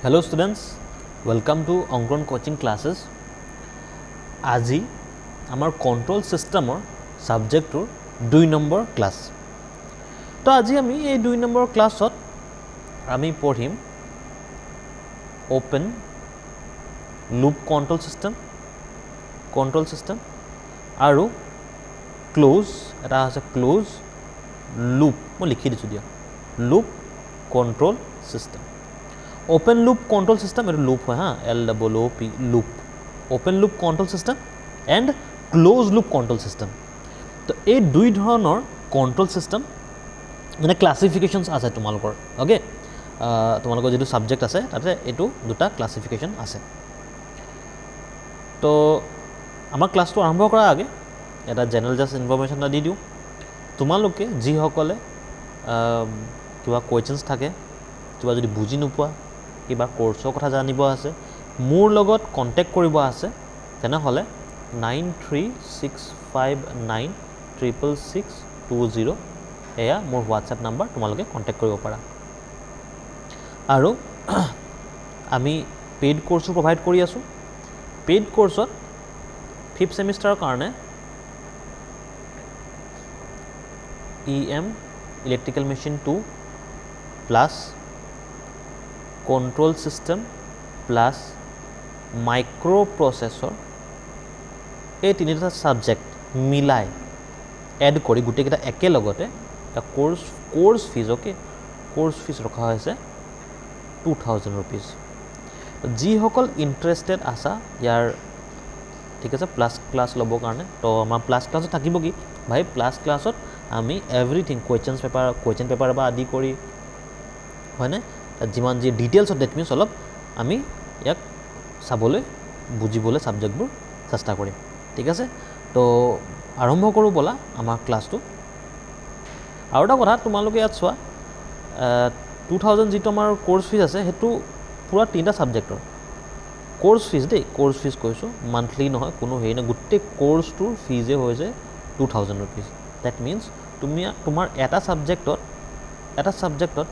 Hello students, welcome to Angron coaching classes. আজি আমাৰ control সিস্টেমৰ সাবজেক্টৰ 2 number class. তো আজি আমি এই 2 নম্বৰ ক্লাছত আমি পঢ়িম ওপেন লুপ কন্ট্ৰোল সিস্টেম আৰু ক্লোজ এটা আছে ক্লোজ লুপ মই লিখি দিছো দিয়া loop control system. Open loop control system এটা loop হয় হা LOOP loop open loop control system and closed loop control system তো এই দুই ধৰণৰ control system মানে ক্লাসিফিকেশনস আছে তোমালোকৰ ওকে তোমালোকৰ যেটো সাবজেক্ট আছে তাতে এটো দুটা ক্লাসিফিকেশন আছে। তো আমাৰ ক্লাসটো আৰম্ভ কৰাৰ আগে এটা জেনাৰেল জাস্ট ইনফৰমেশন দি দিও তোমালোকে যি সকলে কিবা কোৱেশ্চনস থাকে কিবা যদি বুজি নোপোৱা কিবা কোৰ্সৰ কথা জানিব আছে মোৰ লগত কন্টাক্ট কৰিব আছে তেনেহলে 9365966620 এয়া মোৰ WhatsApp নাম্বাৰ তোমালোকে কন্টাক্ট কৰিব পাৰা। আৰু আমি পেইড কোৰ্সও প্ৰভাইড কৰি আছো। পেইড কোৰ্সত 5th সেমিস্টাৰৰ কাৰণে EM electrical machine 2 plus control system plus microprocessor এই তিনিটা সাবজেক্ট মিলাই এড কৰি গুটেকেটা একে লগতে এটা course fees okay course fees ৰখা হৈছে 2000 rupees। যি সকল ইন্টাৰেস্টেড আছা ইয়াৰ ঠিক আছে প্লাস ক্লাস ল'ব কাৰণে তো আমাৰ প্লাস ক্লাসত থাকিব কি ভাই প্লাস ক্লাসত আমি এভৰিথিং কোৱেশ্চন পেপাৰ বা আদি কৰি হয়নে যিমান যি ডিটেইলছ অফ দ্যাট মিন্স অলপ আমি ইয়াক চাবলৈ বুজিবলৈ সাবজেক্টবোৰ চেষ্টা কৰিম ঠিক আছে। তো আৰম্ভ কৰো বলা আমাৰ ক্লাসটো। আৰু এটা কথা তোমালোকে ইয়াত চোৱা 2000 যিটো আমাৰ কোৰ্স ফিজ আছে হেতু পুৰা তিনটা সাবজেক্টৰ কোৰ্স ফিজ দেই কোৰ্স ফিজ কৈছো মান্থলি নহয় কোনো হেই না গুটে কোৰ্সটোৰ ফিজে হৈ যায় 2000 rupees। দ্যাট মিন্স তুমি তোমাৰ এটা সাবজেক্টত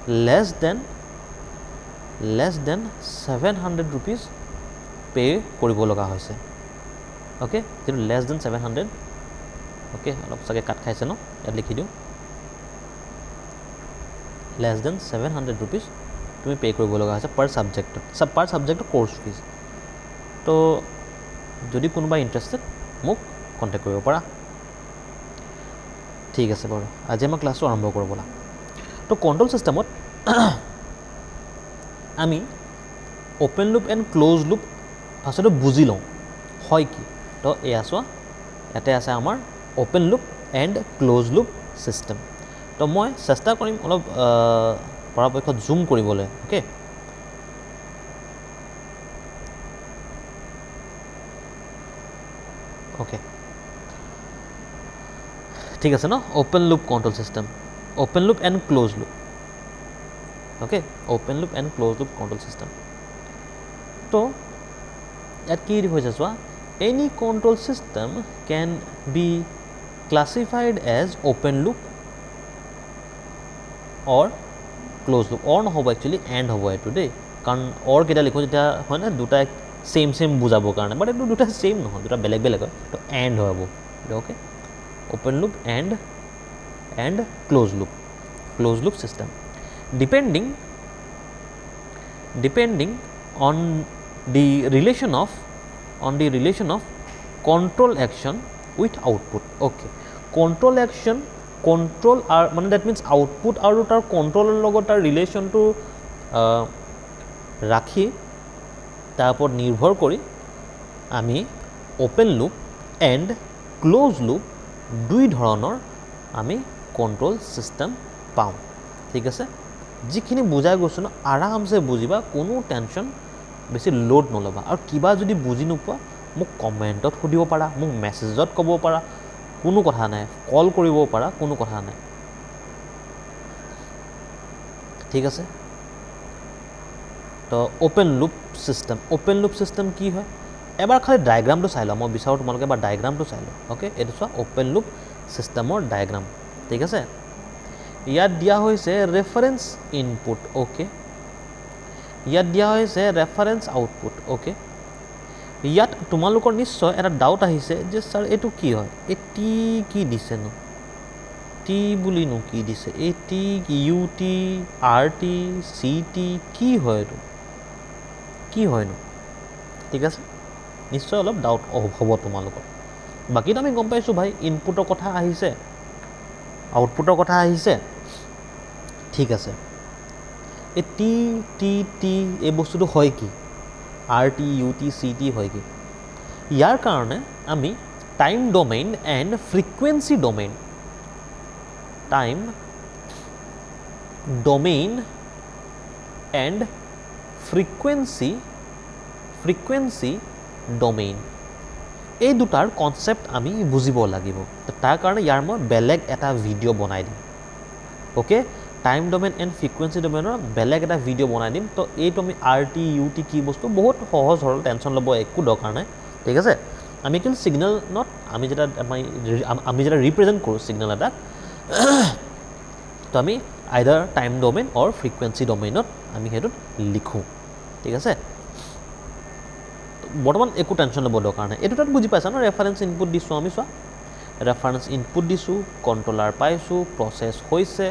less than 700 rupees pay কৰিব লগা হৈছে ওকে যেটো less than 700 ওকে অলপ সাগে কাট খাইছে ন ইয়াত লিখি দিও less than 700 rupees তুমি পে কৰিব লগা হৈছে পাৰ সাবজেক্ট কোৰ্স ফিজ। তো যদি কোনোবা ইন্টাৰেস্টেড মোক কন্টাক্ট কৰিব পাৰা ঠিক আছে বাৰু আজি আমাৰ ক্লাসটো আৰম্ভ কৰো বলা। তো কন্ট্ৰোল সিস্টেমত আমি open loop and close loop ফাৰ্স্টটো বুজি লওঁ হয় কি। তো এয়া চোৱা ইয়াতে আছে আমাৰ open loop and close loop system. তো মই চেষ্টা কৰিম অলপ পৰাপক্ষত জুম কৰিবলৈ ওকে ওকে ঠিক আছে ন open loop control system open loop and close loop okay open loop and closed loop control system to at ki hoye jaswa any control system can be classified as open loop or closed loop or no hobo actually and hobo today karon or keta likho jeta hoy na duta same bujabo karone but etu duta same no duta beleg hoy to and hobo okay open loop and closed loop system depending on the relation of control action with output okay control action control are মানে that means output আৰু তাৰ control লগত তাৰ relation to ৰাখি তাৰ ওপৰত নিৰ্ভৰ কৰি আমি open loop and closed loop দুই ধৰণৰ আমি control system পাওঁ ঠিক আছে। যিখিনি বুজাই গৈছো ন আৰামসে বুজিবা কোনো টেনশন বেছি লোড নলবা আৰু কিবা যদি বুজি নোপোৱা মোক কমেন্টত সুধিব পাৰা মোক মেছেজত ক'ব পাৰা কোনো কথা নাই কল কৰিব পাৰা কোনো কথা নাই ঠিক আছে। তো ওপেন লুপ সিস্টেম কি হয় এবাৰ খালি ডায়াগ্ৰামটো চাই লওঁ মই বিচাৰো তোমালোকে এবাৰ ডায়াগ্ৰামটো চাই লওঁ ওকে এটো চোৱা ওপেন লুপ সিস্টেমৰ ডায়াগ্ৰাম ঠিক আছে। ইয়াত দিয়া হৈছে ৰেফাৰেন্স ইনপুট ওকে ইয়াত দিয়া হৈছে ৰেফাৰেঞ্চ আউটপুট অ'কে ইয়াত তোমালোকৰ নিশ্চয় এটা ডাউট আহিছে যে ছাৰ এইটো কি হয় এই টি কি দিছেনো টি বুলিনো কি দিছে এই T U T R T C T কি হয় এইটো কি হয়নো ঠিক আছে নিশ্চয় অলপ ডাউট হ'ব তোমালোকৰ বাকীতো আমি গম পাইছোঁ ভাই ইনপুটৰ কথা আহিছে আউটপুটৰ কথা আহিছে ঠিক আছে এই টি টি টি এই বস্তুটো হয় কি R T U T C T হয় কি ইয়াৰ কাৰণে আমি time domain and frequency domain time domain and frequency domain এই দুটাৰ কনচেপ্ট আমি বুজিব লাগিব তাৰ কাৰণে ইয়াৰ মই বেলেগ এটা ভিডিঅ' বনাই দিম okay time domain and frequency ডমেইনৰ বেলেগ এটা ভিডিঅ' বনাই দিম তো এইটো আমি আৰ টি ইউ টি কি বস্তু বহুত সহজ সৰল টেনশ্যন ল'ব একো দৰকাৰ নাই ঠিক আছে আমি কিন্তু ছিগনেলত আমি যেতিয়া ৰিপ্ৰেজেণ্ট কৰোঁ ছিগনেল এটাক তো আমি আইদাৰ টাইম ডমেইন অৰ ফ্ৰিকুৱেঞ্চি ডমেইনত আমি সেইটোত লিখোঁ ঠিক আছে বৰ্তমান একো টেনশ্যন ল'ব দৰকাৰ নাই এইটো তাত বুজি পাইছা ন ৰেফাৰেঞ্চ ইনপুট দিছোঁ আমি চোৱা ৰেফাৰেঞ্চ ইনপুট দিছোঁ কণ্ট্ৰলাৰ পাইছোঁ প্ৰচেছ হৈছে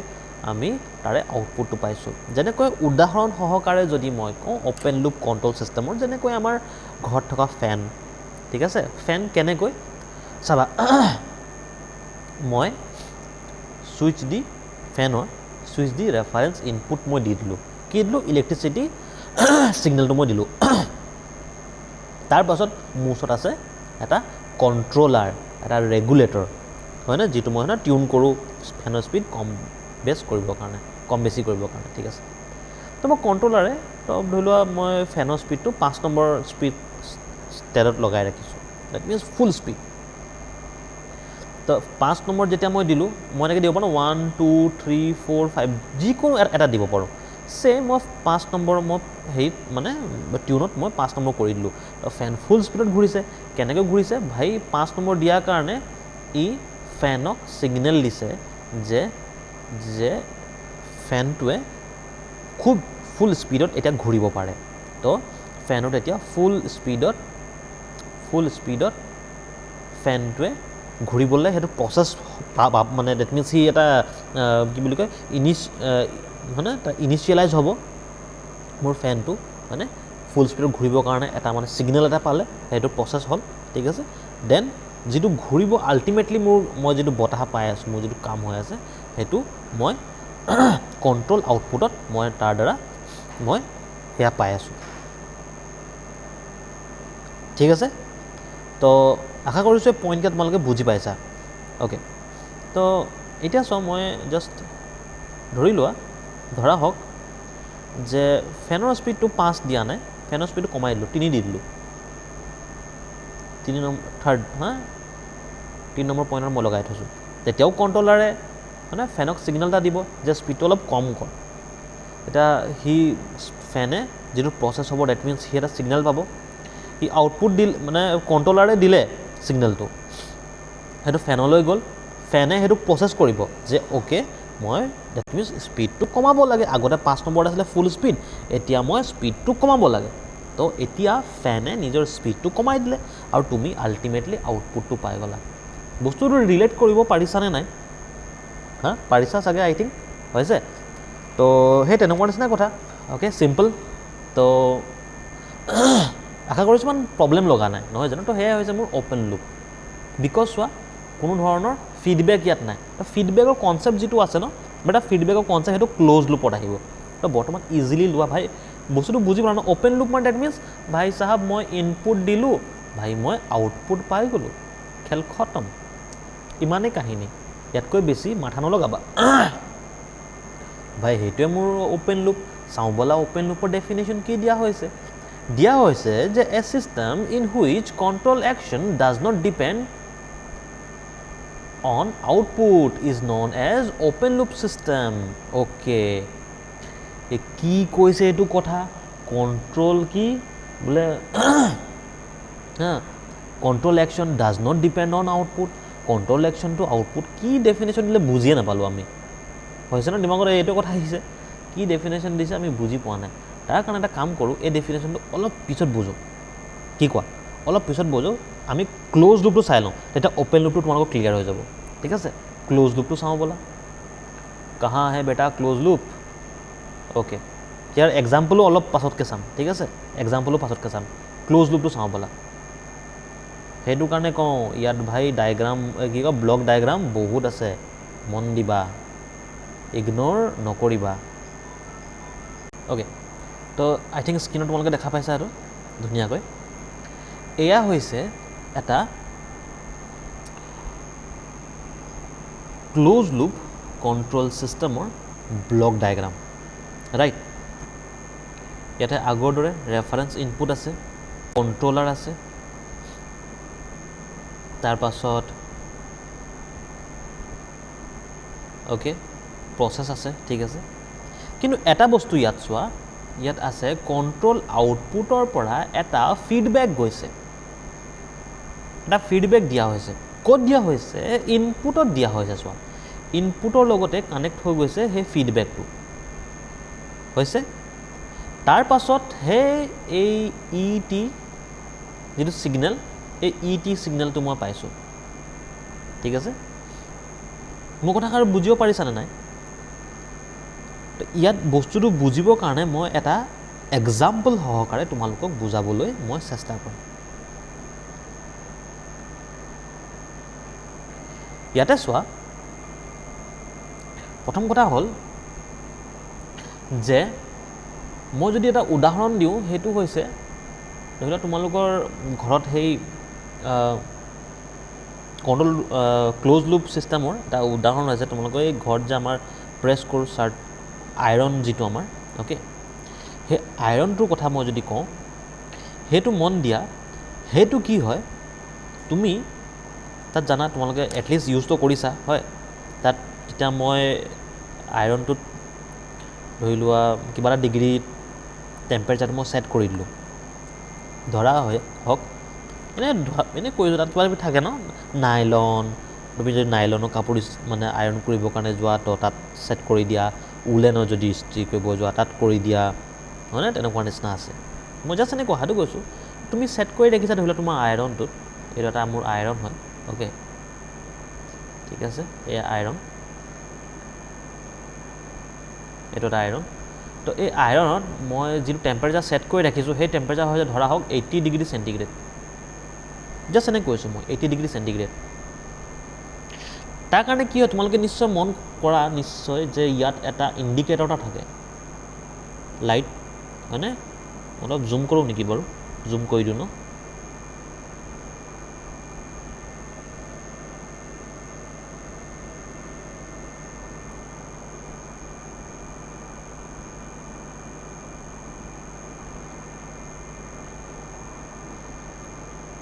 আমি তাৰে আউটপুটটো পাইছোঁ যেনেকৈ উদাহৰণ সহকাৰে যদি মই কওঁ অ'পেন লুপ কণ্ট্ৰল ছিষ্টেমৰ যেনেকৈ আমাৰ ঘৰত থকা ফেন ঠিক আছে ফেন কেনেকৈ চাবা মই ছুইচ দি ফেনৰ ছুইচ দি ৰেফাৰেঞ্চ ইনপুট মই দি দিলোঁ কি দিলোঁ ইলেক্ট্ৰিচিটি ছিগনেলটো মই দিলোঁ তাৰ পাছত মোৰ ওচৰত আছে এটা কণ্ট্ৰলাৰ এটা ৰেগুলেটৰ হয়নে যিটো মই টিউন কৰোঁ ফেনৰ স্পীড কম বেছি কৰিবৰ কাৰণে ঠিক আছে তো মই কণ্ট্ৰলাৰে তো ধৰি লোৱা মই ফেনৰ স্পীডটো 5 নম্বৰ স্পীড ষ্টেটত লগাই ৰাখিছোঁ ডেট মিনছ ফুল স্পীড তো 5 নম্বৰ যেতিয়া মই দিলোঁ মই এনেকৈ দিব পাৰোঁ 1 2 3 4 5 যিকোনো এটা দিব পাৰোঁ মই 5 নম্বৰ মই হেৰিত মানে টিউনত মই 5 নম্বৰ কৰি দিলোঁ তো ফেন ফুল স্পীডত ঘূৰিছে কেনেকৈ ঘূৰিছে ভাই 5 নম্বৰ দিয়াৰ কাৰণে ই ফেনক ছিগনেল দিছে যে ফেনটোৱে খুব ফুল স্পীডত এতিয়া ঘূৰিব পাৰে তো ফেনত এতিয়া ফুল স্পীডত ফেনটোৱে ঘূৰিবলৈ সেইটো প্ৰচেছ মানে ডেট মিনছ সি এটা কি বুলি কয় মানে ইনিচিয়েলাইজ হ'ব মোৰ ফেনটো মানে ফুল স্পীডত ঘূৰিবৰ কাৰণে এটা মানে ছিগনেল এটা পালে সেইটো প্ৰচেছ হ'ল ঠিক আছে দেন যিটো ঘূৰিব আল্টিমেটলি মই যিটো বতাহ পাই আছোঁ মোৰ যিটো কাম হৈ আছে সেইটো মই কণ্ট্ৰল আউটপুটত মই তাৰ দ্বাৰা মই সেয়া পাই আছোঁ ঠিক আছে তো আশা কৰিছোঁ এই পইণ্টকেইটা তোমালোকে বুজি পাইছা অ'কে তো এতিয়া চোৱা মই জাষ্ট ধৰা হওক যে ফেনৰ স্পীডটো 5 দিয়া নাই ফেনৰ স্পীডটো কমাই দিলোঁ 3 দি দিলোঁ 3 নম্বৰ পইণ্টত মই লগাই থৈছোঁ তেতিয়াও কণ্ট্ৰলাৰে মানে ফেনক ছিগনেল এটা দিব যে স্পীডটো অলপ কম কৰ এতিয়া সি ফেনে যিটো প্ৰচেছ হ'ব ডেট মিনছ সি এটা ছিগনেল পাব সি আউটপুট মানে কণ্ট্ৰলাৰে দিলে ছিগনেলটো সেইটো ফেনলৈ গ'ল ফেনে সেইটো প্ৰচেছ কৰিব যে অ'কে মই ডেট মিনছ স্পীডটো কমাব লাগে আগতে 5 নম্বৰত আছিলে ফুল স্পীড এতিয়া মই স্পীডটো কমাব লাগে তো এতিয়া ফেনে নিজৰ স্পীডটো কমাই দিলে আৰু তুমি আল্টিমেটলি আউটপুটটো পাই গ'লা বস্তুটো ৰিলেট কৰিব পাৰিছানে নাই পাৰিছা চাগে আই থিংক হৈছে তো সেই তেনেকুৱা নিচিনা কথা অ'কে চিম্পল তো আশা কৰিছোঁ ইমান প্ৰব্লেম লগা নাই নহয় জানো তো সেয়াই হৈছে মোৰ অ'পেন লুপ বিকজ চোৱা কোনো ধৰণৰ ফিডবেক ইয়াত নাই তো ফিডবেকৰ কনচেপ্ট যিটো আছে ন বাট ফিডবেকৰ কনচেপ্ট সেইটো ক্ল'জ লুপত আহিব তো বৰ্তমান ইজিলি লোৱা ভাই বস্তুটো বুজি পালা ন অ'পেন লুপ মানে ডেট মিনছ ভাই চাহাব মই ইনপুট দিলোঁ ভাই মই আউটপুট পাই গ'লোঁ খেল খতম ইমানেই কাহিনী ইয়াতকৈ বেছি মাথা নলগাবা ভাই সেইটোৱে মোৰ অ'পেন লুপ চাওঁ বলা অ'পেন লুপৰ ডেফিনেশ্যন কি দিয়া হৈছে যে a system in which control action does not depend on output is known as open loop system okay কি কৈছে এইটো কথা কণ্ট্ৰল কি বোলে control action does not depend on output control একশ্যনটো আউটপুট কি ডেফিনেশ্যন দিলে বুজিয়ে নাপালোঁ আমি হৈছে ন দিমাগত এইটো কথা আহিছে কি ডেফিনেশ্যন দিছে আমি বুজি পোৱা নাই তাৰ কাৰণে এটা কাম কৰোঁ, এই ডেফিনেশ্যনটো অলপ পিছত বুজোঁ। কি কোৱা? অলপ পিছত বুজোঁ, আমি ক্ল'জ লুপটো চাই লওঁ, তেতিয়া অ'পেন লুপটো তোমালোকৰ ক্লিয়াৰ হৈ যাব। ঠিক আছে, ক্ল'জ লুপটো চাওঁ ব'লা। কাহা হে বেটা ক্ল'জ লুপ? অ'কে, ইয়াৰ এক্সাম্পলো অলপ পাছতকৈ চাম। ঠিক আছে, এক্সাম্পলো পাছতকৈ চাম। ক্ল'জ লুপটো চাওঁ ব'লা। সেইটো কাৰণে কওঁ, ইয়াত ভাই ডায়েগ্ৰাম কি কয়, ব্লক ডায়েগ্ৰাম বহুত আছে, মন দিবা, ইগন'ৰ নকৰিবা। অ'কে, তো আই থিংক স্ক্ৰীণত তোমালোকে দেখা পাইছা আৰু ধুনীয়াকৈ। এয়া হৈছে এটা ক্ল'জ লুপ কণ্ট্ৰল ছিষ্টেমৰ ব্লক ডায়েগ্ৰাম, ৰাইট। ইয়াতে আগৰ দৰে ৰেফাৰেঞ্চ ইনপুট আছে, কণ্ট্ৰলাৰ আছে, তাৰপাছত অ'কে প্ৰচেছ আছে। ঠিক আছে, কিন্তু এটা বস্তু ইয়াত চোৱা, ইয়াত আছে কণ্ট্ৰল আউটপুটৰ পৰা এটা ফিডবেক গৈছে, এটা ফিডবেক দিয়া হৈছে। ক'ত দিয়া হৈছে? ইনপুটত দিয়া হৈছে। চোৱা, ইনপুটৰ লগতে কানেক্ট হৈ গৈছে সেই ফিডবেকটো হৈছে। তাৰ পাছতহে এই ই টি যিটো ছিগনেল, এই ই টি ছিগনেলটো মই পাইছোঁ। ঠিক আছে, মোৰ কথাষাৰ বুজিব পাৰিছানে নাই? ইয়াত বস্তুটো বুজিবৰ কাৰণে মই এটা এক্সাম্পল সহকাৰে তোমালোকক বুজাবলৈ মই চেষ্টা কৰিম। ইয়াতে চোৱা, প্ৰথম কথা হ'ল যে মই যদি এটা উদাহৰণ দিওঁ, সেইটো হৈছে ধৰি লোৱা তোমালোকৰ ঘৰত সেই কণ্ট্ৰল ক্ল'জ লুপ ছিষ্টেমৰ এটা উদাহৰণ হৈছে। তোমালোকৰ এই ঘৰত যে আমাৰ প্ৰেছ কৰোঁ চাৰ্ট, আইৰণ যিটো আমাৰ, অ'কে, সেই আইৰণটোৰ কথা মই যদি কওঁ, সেইটো মন দিয়া, সেইটো কি হয়, তুমি তাত জানা, তোমালোকে এটলিষ্ট ইউজটো কৰিছা, হয়। তাত তেতিয়া মই আইৰণটোত ধৰি লোৱা কিবা এটা ডিগ্ৰী টেম্পাৰেচাৰটো মই ছেট কৰি দিলোঁ, ধৰা হওক এনেই কৰি তাত কিবা কিবি থাকে ন, নাইলন, তুমি যদি নাইলনৰ কাপোৰ মানে আইৰণ কৰিবৰ কাৰণে যোৱা, তো তাত ছেট কৰি দিয়া, উলেনৰ যদি ইস্ত্ৰি কৰিব যোৱা তাত কৰি দিয়া, হয়নে? তেনেকুৱা নিচিনা আছে। মই জাষ্ট এনেই কথাটো কৈছোঁ, তুমি ছেট কৰি দেখিছা ধৰি লোৱা তোমাৰ আইৰণটোত, এইটো এটা মোৰ আইৰণ হয়, অ'কে, ঠিক আছে, এয়া আইৰণ, এইটো এটা আইৰণ। তো এই আইৰণত মই যিটো টেম্পাৰেচাৰ ছেট কৰি ৰাখিছোঁ, সেই টেম্পাৰেচাৰ হৈছে ধৰা হওক 80 ডিগ্ৰী চেণ্টিগ্ৰেড। জাষ্ট এনেকৈ কৈছোঁ মই 80 ডিগ্ৰী চেণ্টিগ্ৰেড। তাৰ কাৰণে কি হয়, তোমালোকে নিশ্চয় মন কৰা নিশ্চয় যে ইয়াত এটা ইণ্ডিকেটৰ এটা থাকে, লাইট, হয়নে? অলপ জুম কৰোঁ নেকি বাৰু? জুম কৰি দিওঁ ন?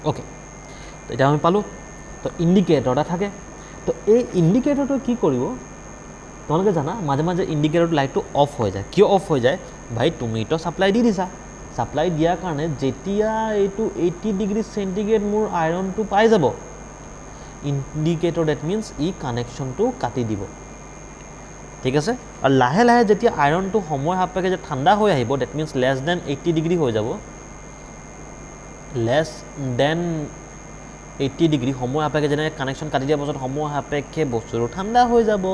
অ'কে, তো এতিয়া আমি পালোঁ, তো ইণ্ডিকেটৰ এটা থাকে। তো এই ইণ্ডিকেটৰটো কি কৰিব, তোমালোকে জানা মাজে মাজে ইণ্ডিকেটৰটো লাইটটো অফ হৈ যায়। কিয় অফ হৈ যায়? ভাই তুমিতো ছাপ্লাই দি দিছা, ছাপ্লাই দিয়াৰ কাৰণে যেতিয়া এইটো 80 ডিগ্ৰী চেণ্টিগ্ৰেড মোৰ আইৰণটো পাই যাব, ইণ্ডিকেটৰ ডেট মিনছ ই কানেকশ্যনটো কাটি দিব। ঠিক আছে, আৰু লাহে লাহে যেতিয়া আইৰণটো সময় সাপেক্ষে যে ঠাণ্ডা হৈ আহিব, that means less than 80 degree হৈ যাব, লেছ দেন 80 ডিগ্ৰী সময় সাপেক্ষে যেনেকৈ কানেকশ্যন কাটি দিয়াৰ পাছত সময় সাপেক্ষে বস্তুটো ঠাণ্ডা হৈ যাব,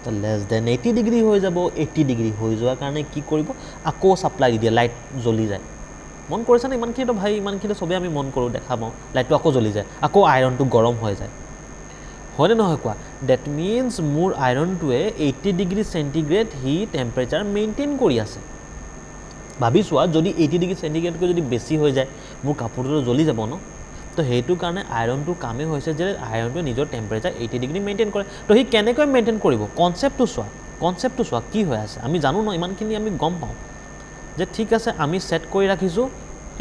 তো লেছ দেন 80 ডিগ্ৰী হৈ যাব। 80 ডিগ্ৰী হৈ যোৱাৰ কাৰণে কি কৰিব, আকৌ ছাপ্লাই দি দিয়ে, লাইট জ্বলি যায়। মন কৰিছেনে? ইমানখিনিতো ভাই, ইমানখিনি চবেই আমি মন কৰোঁ, দেখা পাওঁ, লাইটটো আকৌ জ্বলি যায়, আকৌ আইৰণটো গৰম হৈ যায়, হয়নে নহয় কোৱা? ডেট মিনছ মোৰ আইৰণটোৱে 80 ডিগ্ৰী চেণ্টিগ্ৰেড সি টেম্পাৰেচাৰ মেইনটেইন কৰি আছে। ভাবি চোৱা, যদি 80 ডিগ্ৰী চেণ্টিগ্ৰেডতকৈ যদি বেছি হৈ যায়, মোৰ কাপোৰটো জ্বলি যাব ন? তো সেইটো কাৰণে আইৰণটোৰ কামেই হৈছে যে আইৰণটোৱে নিজৰ টেম্পাৰেচাৰ 80 ডিগ্ৰী মেইনটেইন কৰে। তো সি কেনেকৈ মেইনটেইন কৰিব? কনচেপ্টটো চোৱা কি হৈ আছে। আমি জানো ন, ইমানখিনি আমি গম পাওঁ যে ঠিক আছে, আমি ছেট কৰি ৰাখিছোঁ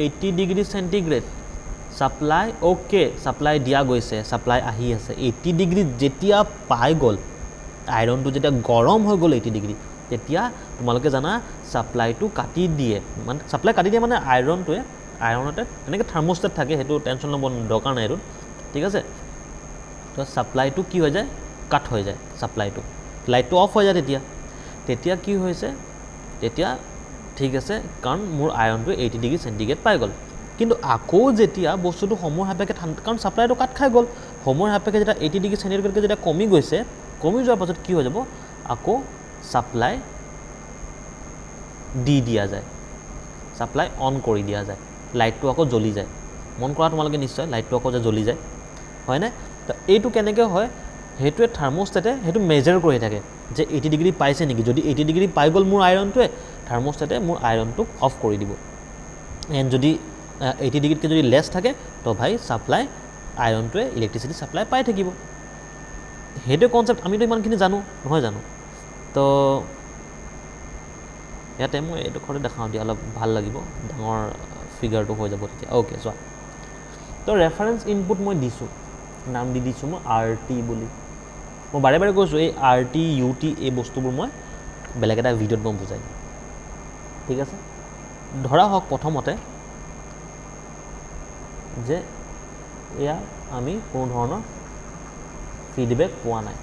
80 degree centigrade, supply okay, supply দিয়া গৈছে, ছাপ্লাই আহি আছে। 80 ডিগ্ৰী যেতিয়া পাই গ'ল, আইৰণটো যেতিয়া গৰম হৈ গ'ল 80 ডিগ্ৰী, তেতিয়া তোমালোকে জানা ছাপ্লাইটো কাটি দিয়ে। মানে ছাপ্লাই কাটি দিয়ে মানে আইৰণতে এনেকৈ থাৰ্মোষ্টেট থাকে, সেইটো টেনশ্যন ল'ব দৰকাৰ নাই এইটো, ঠিক আছে। তো ছাপ্লাইটো কি হৈ যায়, কাট হৈ যায় ছাপ্লাইটো, লাইটটো অফ হৈ যায়। তেতিয়া কি হৈছে, তেতিয়া ঠিক আছে, কাৰণ মোৰ আইৰণটো 80 ডিগ্ৰী চেণ্টিগ্ৰেড পাই গ'ল। কিন্তু আকৌ যেতিয়া বস্তুটো সময়ৰ সাপেক্ষে ঠাণ্ডা, কাৰণ ছাপ্লাইটো কাট খাই গ'ল, সময়ৰ সাপেক্ষে যেতিয়া 80 ডিগ্ৰী চেণ্টিগ্ৰেডকৈ যেতিয়া কমি গৈছে, কমি যোৱাৰ পাছত কি হৈ যাব, আকৌ ছাপ্লাই দি দিয়া যায়, ছাপ্লাই অন কৰি দিয়া যায়, লাইটটো আকৌ জ্বলি যায়। মন কৰা তোমালোকে নিশ্চয়, লাইটটো আকৌ যে জ্বলি যায়, হয়নে? তো এইটো কেনেকৈ হয়, সেইটোৱে থাৰ্মোষ্টেটে সেইটো মেজাৰ কৰি থাকে যে 80 ডিগ্ৰী পাইছে নেকি। যদি 80 ডিগ্ৰী পাই গ'ল মোৰ আইৰণটোৱে, থাৰ্মোষ্টেটে মোৰ আইৰণটোক অফ কৰি দিব। এণ্ড যদি 80 ডিগ্ৰীতকৈ যদি লেছ থাকে, তো ভাই ছাপ্লাই আইৰণটোৱে ইলেক্ট্ৰিচিটি ছাপ্লাই পাই থাকিব। সেইটোৱে কনচেপ্ট, আমিতো ইমানখিনি জানো নহয় জানো। তো ইয়াতে মই এইডোখৰতে দেখাওঁ দিয়া, অলপ ভাল লাগিব, ডাঙৰ ফিগাৰটো হৈ যাব তেতিয়া। অ'কে, চোৱা। তো ৰেফাৰেঞ্চ ইনপুট মই দিছোঁ, নাম দি দিছোঁ মই RT বুলি। মই বাৰে বাৰে কৈছোঁ, এই RT UT এই বস্তুবোৰ মই বেলেগ এটা ভিডিঅ'ত মই বুজাই দিম, ঠিক আছে। ধৰা হওক প্ৰথমতে যে এয়া আমি কোনো ধৰণৰ ফিডবেক পোৱা নাই,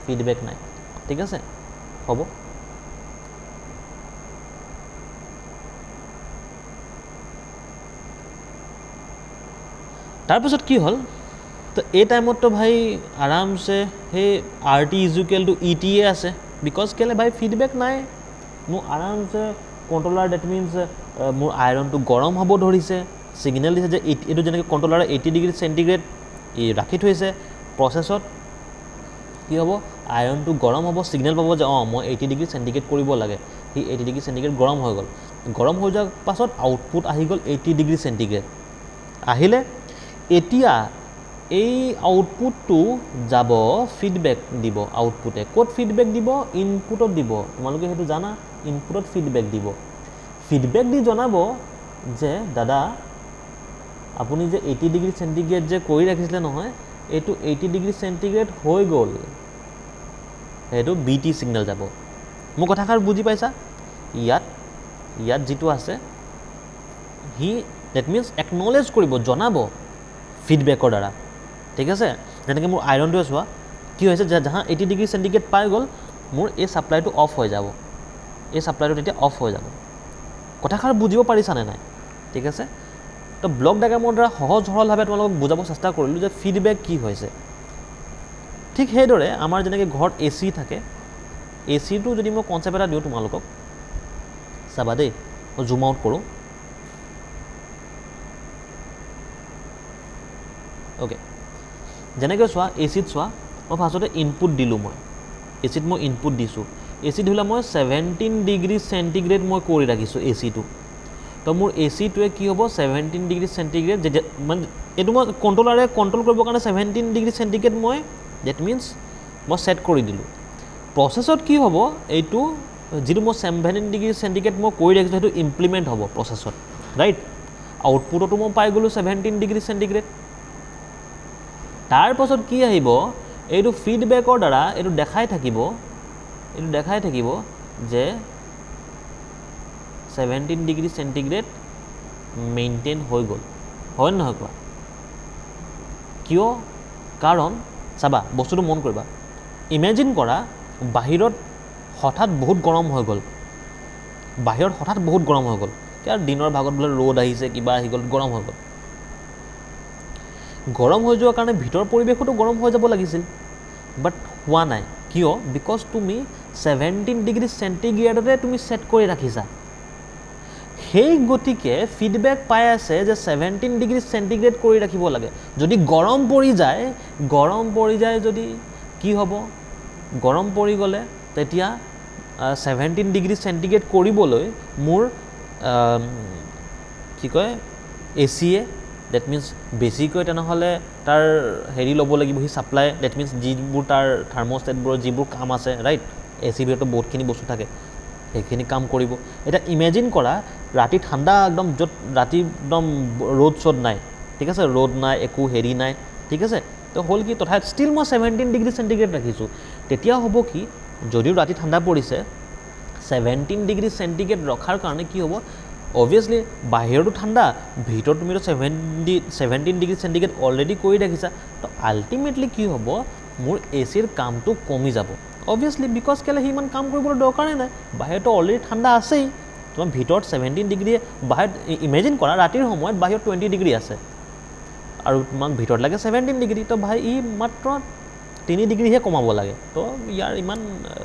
ফিডবেক নাই, ঠিক আছে, হ'ব। তাৰপিছত কি হ'ল, তো এই টাইমততো ভাই আৰামছে সেই RT = ET আছে, বিকজ কেলৈ ভাই ফিডবেক নাই। মোৰ আৰামছে কণ্ট্ৰলাৰ, ডেট মিনছ মোৰ আইৰণটো গৰম হ'ব ধৰিছে, ছিগনেল দিছে যে এইটো যেনেকৈ কণ্ট্ৰলাৰে 80 ডিগ্ৰী চেণ্টিগ্ৰেড ৰাখি থৈছে, প্ৰচেছত কি হ'ব, আইৰণটো গৰম হ'ব, ছিগনেল পাব যে অঁ মই 80 ডিগ্ৰী চেণ্টিগ্ৰেড কৰিব লাগে, সি 80 ডিগ্ৰী চেণ্টিগ্ৰেড গৰম হৈ গ'ল। গৰম হৈ যোৱাৰ পাছত আউটপুট আহি গ'ল 80 ডিগ্ৰী চেণ্টিগ্ৰেড। আহিলে এতিয়া এই আউটপুটটো যাব ফিডবেক দিব, আউটপুটে ক'ত ফিডবেক দিব, ইনপুটত দিব। তোমালোকে সেইটো জানা, ইনপুটত ফিডবেক দিব। ফিডবেক দি জনাব যে দাদা আপুনি যে 80 ডিগ্ৰী চেণ্টিগ্ৰেড যে কৰি ৰাখিছিলে নহয়, এইটো 80 ডিগ্ৰী চেণ্টিগ্ৰেড হৈ গ'ল, সেইটো BT ছিগনেল যাব। মোৰ কথাষাৰ বুজি পাইছা? ইয়াত যিটো আছে, সি ডেট মিনছ একনলেজ কৰিব, জনাব ফিডবেকৰ দ্বাৰা, ঠিক আছে। যেনেকৈ মোৰ আইৰণটোৱে চোৱা কি হৈছে, যে যাহা 80 ডিগ্ৰী চেণ্টিগ্ৰেড পাই গ'ল, মোৰ এই ছাপ্লাইটো অফ হৈ যাব, এই ছাপ্লাইটো তেতিয়া অফ হৈ যাব। কথাষাৰ বুজিব পাৰিছানে নাই? ঠিক আছে। তো ব্লক ডায়েগ্ৰামৰ দ্বাৰা সহজ সৰলভাৱে তোমালোকক বুজাব চেষ্টা কৰিলোঁ যে ফিডবেক কি হৈছে। ঠিক সেইদৰে আমাৰ যেনেকৈ ঘৰত AC থাকে, ACটো যদি মই কনচেপ্ট এটা দিওঁ তোমালোকক, চাবা দেই, মই জুম আউট কৰোঁ। অ'কে, যেনেকৈ চোৱা ACত চোৱা, মই ফাৰ্ষ্টতে ইনপুট দিলোঁ, মই ACত মই ইনপুট দিছোঁ। AC ধৰি লোৱা মই 17 ডিগ্ৰী চেণ্টিগ্ৰেড মই কৰি ৰাখিছোঁ ACটো। তো মোৰ ACটোৱে কি হ'ব, 17 ডিগ্ৰী চেণ্টিগ্ৰেড যেতিয়া মানে এইটো মই কণ্ট্ৰলাৰে কণ্ট্ৰল কৰিবৰ কাৰণে 17 ডিগ্ৰী চেণ্টিগ্ৰেড মই ডেট মিনছ মই ছেট কৰি দিলোঁ। প্ৰচেছত কি হ'ব, এইটো যিটো মই 17 ডিগ্ৰী চেণ্টিগ্ৰেড মই কৰি ৰাখিছোঁ, সেইটো ইমপ্লিমেণ্ট হ'ব প্ৰচেছত, ৰাইট। আউটপুটতো মই পাই গ'লোঁ 17 ডিগ্ৰী চেণ্টিগ্ৰেড। তাৰপাছত কি আহিব, এইটো ফিডবেকৰ দ্বাৰা এইটো দেখাই থাকিব যে 17 ডিগ্ৰী চেণ্টিগ্ৰেড মেইনটেইন হৈ গ'ল, হয় নহয় কোৱা? কিয়? কাৰণ চাবা বস্তুটো মন কৰিবা, ইমেজিন কৰা বাহিৰত হঠাৎ বহুত গৰম হৈ গ'ল, কাৰণ দিনৰ ভাগত বোলে ৰ'দ আহিছে, কিবা আহি গ'ল, গৰম হৈ গ'ল। গৰম হৈ যোৱাৰ কাৰণে ভিতৰৰ পৰিৱেশতো গৰম হৈ যাব লাগিছিল, বাট হোৱা নাই। কিয়? বিকজ তুমি 17 ডিগ্ৰী চেণ্টিগ্ৰেডতে তুমি ছেট কৰি ৰাখিছা। সেই গতিকে ফিডবেক পাই আছে যে 17 ডিগ্ৰী চেণ্টিগ্ৰেড কৰি ৰাখিব লাগে। যদি গৰম পৰি যায় যদি কি হ'ব, গৰম পৰি গ'লে তেতিয়া 17 ডিগ্ৰী চেণ্টিগ্ৰেড কৰিবলৈ মোৰ কি কয় ACয়ে ডেট মিনছ বেছিকৈ তেনেহ'লে তাৰ হেৰি ল'ব লাগিব, সি ছাপ্লাই, ডেট মিনছ যিবোৰ তাৰ থাৰ্মষ্টেটবোৰৰ যিবোৰ কাম আছে, ৰাইট। AC ভিতৰতো বহুতখিনি বস্তু থাকে, সেইখিনি কাম কৰিব। এতিয়া ইমেজিন কৰা ৰাতি ঠাণ্ডা একদম, য'ত ৰাতি একদম ৰ'দ চ'দ নাই, ঠিক আছে, ৰ'দ নাই, একো হেৰি নাই, ঠিক আছে। তো হ'ল কি, তথাপি ষ্টিল মই 17 ডিগ্ৰী চেণ্টিগ্ৰেড ৰাখিছোঁ। তেতিয়া হ'ব কি, যদিও ৰাতি ঠাণ্ডা পৰিছে, 17 ডিগ্ৰী চেণ্টিগ্ৰেড ৰখাৰ কাৰণে কি হ'ব, অবভিয়াছলি বাহিৰতো ঠাণ্ডা, ভিতৰত তুমিতো 17 ডিগ্ৰী চেণ্টিগ্ৰেড অলৰেডি কৰি ৰাখিছা। তো আল্টিমেটলি কি হ'ব, মোৰ ACৰ কামটো কমি যাব, অবভিয়াছলি বিকজ কেলৈ সি ইমান কাম কৰিবলৈ দৰকাৰেই নাই বাহিৰতো অলৰেডি ঠাণ্ডা আছেই তোমাৰ ভিতৰত 17 ডিগ্ৰী বাহিৰত ইমেজিন কৰা ৰাতিৰ সময়ত বাহিৰত 20 ডিগ্ৰী আছে আৰু তোমাক ভিতৰত লাগে 17 ডিগ্ৰী তো ভাই ই মাত্ৰ 3 ডিগ্ৰীহে কমাব লাগে তো ইয়াৰ ইমান